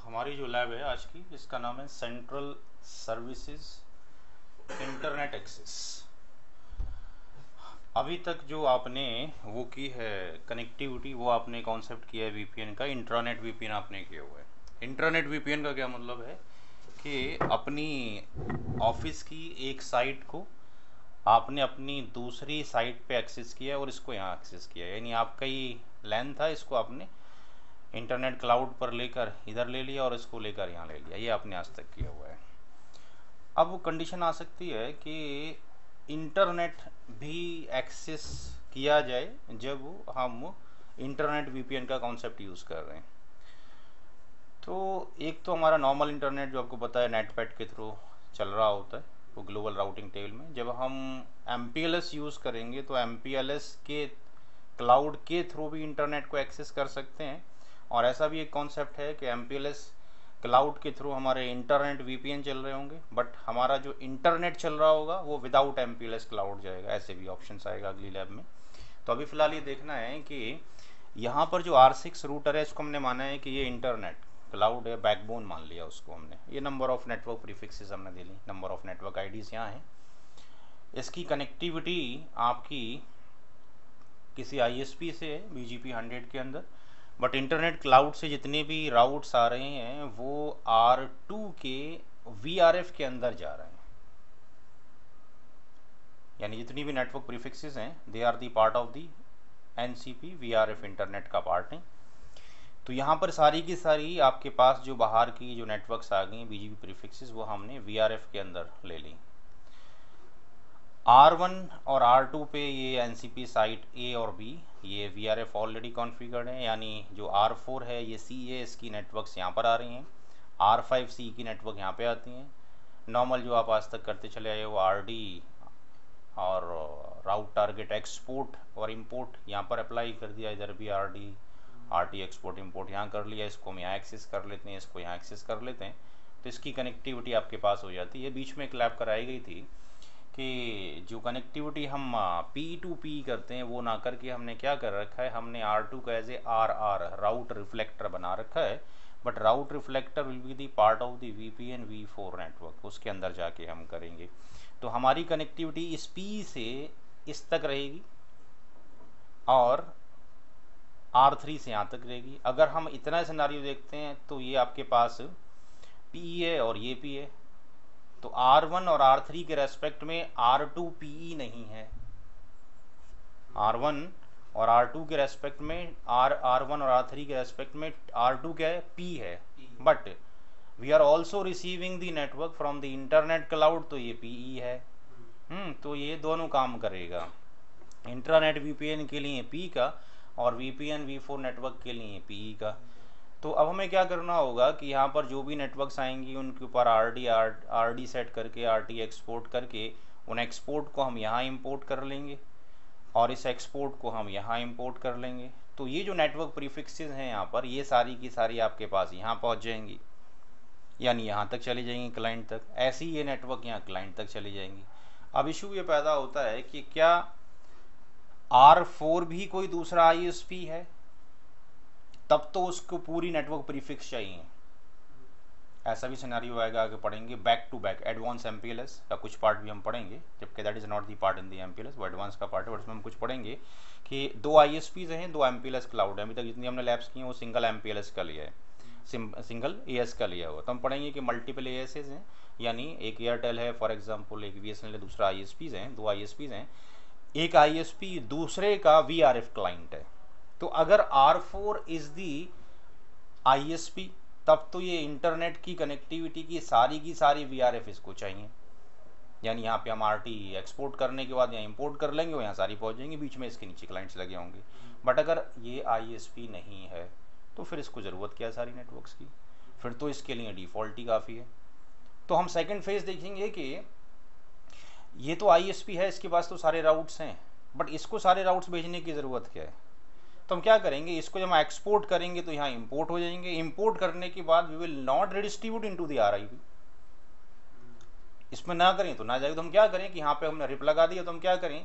हमारी जो लैब है आज की, इसका नाम है सेंट्रल सर्विसेज इंटरनेट एक्सेस। अभी तक जो आपने वो की है कनेक्टिविटी, वो आपने कॉन्सेप्ट किया है वीपीएन का। इंट्रानेट वीपीएन आपने किया हुआ है। इंटरनेट वीपीएन का क्या मतलब है कि अपनी ऑफिस की एक साइट को आपने अपनी दूसरी साइट पे एक्सेस किया और इसको यहाँ एक्सेस किया, यानी आपका ही लैन था, इसको आपने इंटरनेट क्लाउड पर लेकर इधर ले लिया और इसको लेकर यहाँ ले लिया। ये आपने आज तक किया हुआ है। अब वो कंडीशन आ सकती है कि इंटरनेट भी एक्सेस किया जाए जब हम इंटरनेट वीपीएन का कॉन्सेप्ट यूज़ कर रहे हैं। तो एक तो हमारा नॉर्मल इंटरनेट जो आपको पता है नेटपैड के थ्रू चल रहा होता है, वो ग्लोबल राउटिंग टेबल में। जब हम MPLS यूज़ करेंगे तो MPLS के क्लाउड के थ्रू भी इंटरनेट को एक्सेस कर सकते हैं। और ऐसा भी एक कॉन्सेप्ट है कि MPLS क्लाउड के थ्रू हमारे इंटरनेट VPN चल रहे होंगे, बट हमारा जो इंटरनेट चल रहा होगा वो विदाउट MPLS क्लाउड जाएगा। ऐसे भी ऑप्शन आएगा अगली लैब में। तो अभी फ़िलहाल ये देखना है कि यहाँ पर जो R6 रूटर है, इसको हमने माना है कि ये इंटरनेट क्लाउड है, बैकबोन मान लिया उसको हमने। ये नंबर ऑफ़ नेटवर्क प्रीफिक्सेस हमने दे ली, नंबर ऑफ़ नेटवर्क IDs यहाँ है। इसकी कनेक्टिविटी आपकी किसी ISP से है, BGP 100 के अंदर। बट इंटरनेट क्लाउड से जितने भी राउट्स आ रहे हैं वो R2 के VRF के अंदर जा रहे हैं, यानी जितनी भी नेटवर्क प्रीफिक्सेस हैं they are the part of the NCP VRF internet का पार्ट है। तो यहाँ पर सारी की सारी आपके पास जो बाहर की जो नेटवर्क्स आ गई BGP प्रीफिक्सेस, वो हमने VRF के अंदर ले ली। R1 और R2 पे ये NCP साइट A और B, ये VRF ऑलरेडी कॉन्फ़िगर्ड है, यानी जो R4 है ये CA, इसकी नेटवर्क्स यहाँ पर आ रही हैं। R5 C की नेटवर्क यहाँ पे आती हैं। नॉर्मल जो आप आज तक करते चले आए हो RD और राउट टारगेट एक्सपोर्ट और इंपोर्ट यहाँ पर अप्लाई कर दिया। इधर भी RT एक्सपोर्ट इंपोर्ट यहाँ कर लिया। इसको हम यहाँ एक्सेस कर लेते हैं, इसको यहाँ एक्सेस कर लेते हैं, तो इसकी कनेक्टिविटी आपके पास हो जाती है। बीच में एक लैब कराई गई थी कि जो कनेक्टिविटी हम P2P करते हैं वो ना करके हमने क्या कर रखा है, हमने R2 को as a RR route reflector बना रखा है। But route reflector will be the part of the VPN V4 network, उसके अंदर जाके हम करेंगे। तो हमारी कनेक्टिविटी इस P से इस तक रहेगी और R3 से यहाँ तक रहेगी। अगर हम इतना सिनेरियो देखते हैं तो ये आपके पास PE है और ये P है, तो R1 और R3 के रेस्पेक्ट में R2 PE नहीं है। R1 और R2 के रेस्पेक्ट में R1 और R3 के रेस्पेक्ट में R2 क्या है, P है। But we are also receiving the network from the internet cloud, तो ये PE है। तो ये दोनों काम करेगा, इंटरनेट VPN के लिए P का और VPN V4 नेटवर्क के लिए PE का। तो अब हमें क्या करना होगा कि यहाँ पर जो भी नेटवर्क्स आएंगी उनके ऊपर RD सेट करके RT एक्सपोर्ट करके उन एक्सपोर्ट को हम यहाँ इंपोर्ट कर लेंगे और इस एक्सपोर्ट को हम यहाँ इंपोर्ट कर लेंगे। तो ये जो नेटवर्क प्रीफिक्सेस हैं यहाँ पर, ये सारी की सारी आपके पास यहाँ पहुँच जाएंगी, यानी यहाँ तक चली जाएंगी क्लाइंट तक। ऐसी ये नेटवर्क यहाँ क्लाइंट तक चली जाएंगी। अब इशू ये पैदा होता है कि क्या R4 भी कोई दूसरा ISP है, तब तो उसको पूरी नेटवर्क प्रीफिक्स चाहिए। ऐसा भी सिनेरियो आएगा, आगे पढ़ेंगे। Back to back advance MPLS का कुछ पार्ट भी हम पढ़ेंगे, जबकि that is not the part in the MPLS, वो एडवांस का पार्ट है। बट उसमें हम कुछ पढ़ेंगे कि 2 ISPs हैं, 2 MPLS क्लाउड है। अभी तक जितनी हमने लैब्स की हैं वो सिंगल MPLS का लिया है, सिंगल AS का लिया हुआ। तो हम पढ़ेंगे कि मल्टीपल ASs हैं, यानी एक एयरटेल है फॉर एग्जाम्पल, एक BSNL है, दूसरा ISPs हैं, 2 ISPs हैं। एक ISP दूसरे का VRF क्लाइंट है। तो अगर R4 इज दी ISP, तब तो ये इंटरनेट की कनेक्टिविटी की सारी VRF इसको चाहिए, यानी यहाँ पे हम RT एक्सपोर्ट करने के बाद यहाँ इंपोर्ट कर लेंगे, यहाँ सारी पहुँच जाएंगी, बीच में इसके नीचे क्लाइंट्स लगे होंगे। बट अगर ये ISP नहीं है तो फिर इसको ज़रूरत क्या है सारी नेटवर्क्स की, फिर तो इसके लिए डिफ़ॉल्ट ही काफ़ी है। तो हम सेकेंड फेज देखेंगे कि ये तो ISP है, इसके पास तो सारे राउट्स हैं, बट इसको सारे राउट्स भेजने की ज़रूरत क्या है। तो हम क्या करेंगे, इसको जब हम एक्सपोर्ट करेंगे तो यहाँ इंपोर्ट हो जाएंगे। इंपोर्ट करने के बाद we will not redistribute into the RIP, इसमें ना करें तो ना जाएगा। तो हम क्या करें कि यहाँ पे हमने रिप लगा दिया, तो हम क्या करें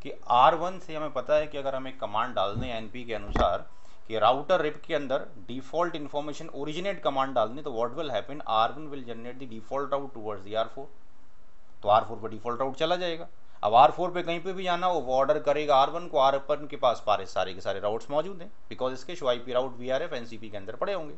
कि R1 से हमें पता है कि अगर हम एक कमांड डाल दें NP के अनुसार कि राउटर रिप के अंदर डिफॉल्ट इन्फॉर्मेशन ओरिजिनेट कमांड डालने, तो what will happen, R1 will generate the default route towards the R4, तो R4 पर डिफॉल्ट राउट चला जाएगा। अब R4 पे कहीं पे भी जाना हो, वो ऑर्डर करेगा R1 को, R1 के पास सारे के सारे राउट्स मौजूद हैं, बिकॉज इसके शो IP राउट VRF NCP के अंदर पड़े होंगे।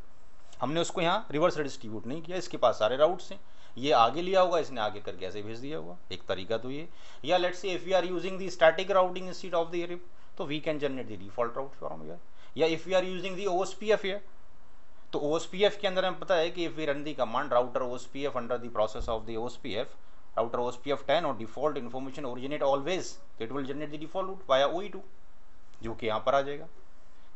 हमने उसको यहाँ रिवर्स डिस्ट्रीब्यूट नहीं किया, इसके पास सारे राउट्स हैं, ये आगे लिया होगा, इसने आगे करके ऐसे भेज दिया होगा, एक तरीका तो ये। या let's say if we are using the static routing instead of the RIP, तो we can generate the default route from here. या if we are using the OSPF here, तो OSPF के अंदर हमें पता है कि if we run the command router OSPF under the process of the OSPF, router OSPF 10 और default information originate always, it will generate the default route via OE2, जो कि यहाँ पर आ जाएगा।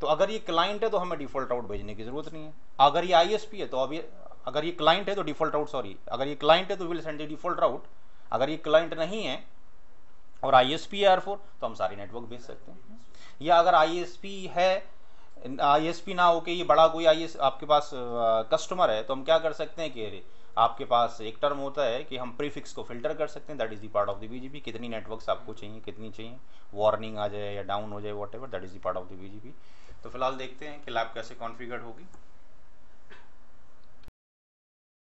तो अगर ये क्लाइंट है तो हमें डिफॉल्ट राउट भेजने की जरूरत नहीं है। अगर ये ISP है तो अब ये, अगर ये क्लाइंट है तो डिफॉल्ट राउट, सॉरी, अगर ये क्लाइंट है तो विल सेंड द डिफॉल्ट राउट। अगर ये क्लाइंट नहीं है और ISP है R4, तो हम सारी नेटवर्क भेज सकते हैं। या अगर ISP है, ISP ना हो के ये बड़ा कोई IS आपके पास कस्टमर है, तो हम क्या कर सकते हैं कि आपके पास एक टर्म होता है कि हम प्रीफिक्स को फिल्टर कर सकते हैं, that is the part of the BGP। कितनी नेटवर्क्स आपको चाहिए, कितनी चाहिए, वार्निंग आ जाए या डाउन हो जाए, what ever, that is the part of the BGP। तो फिलहाल देखते हैं कि लैब कैसे कॉन्फ़िगर होगी।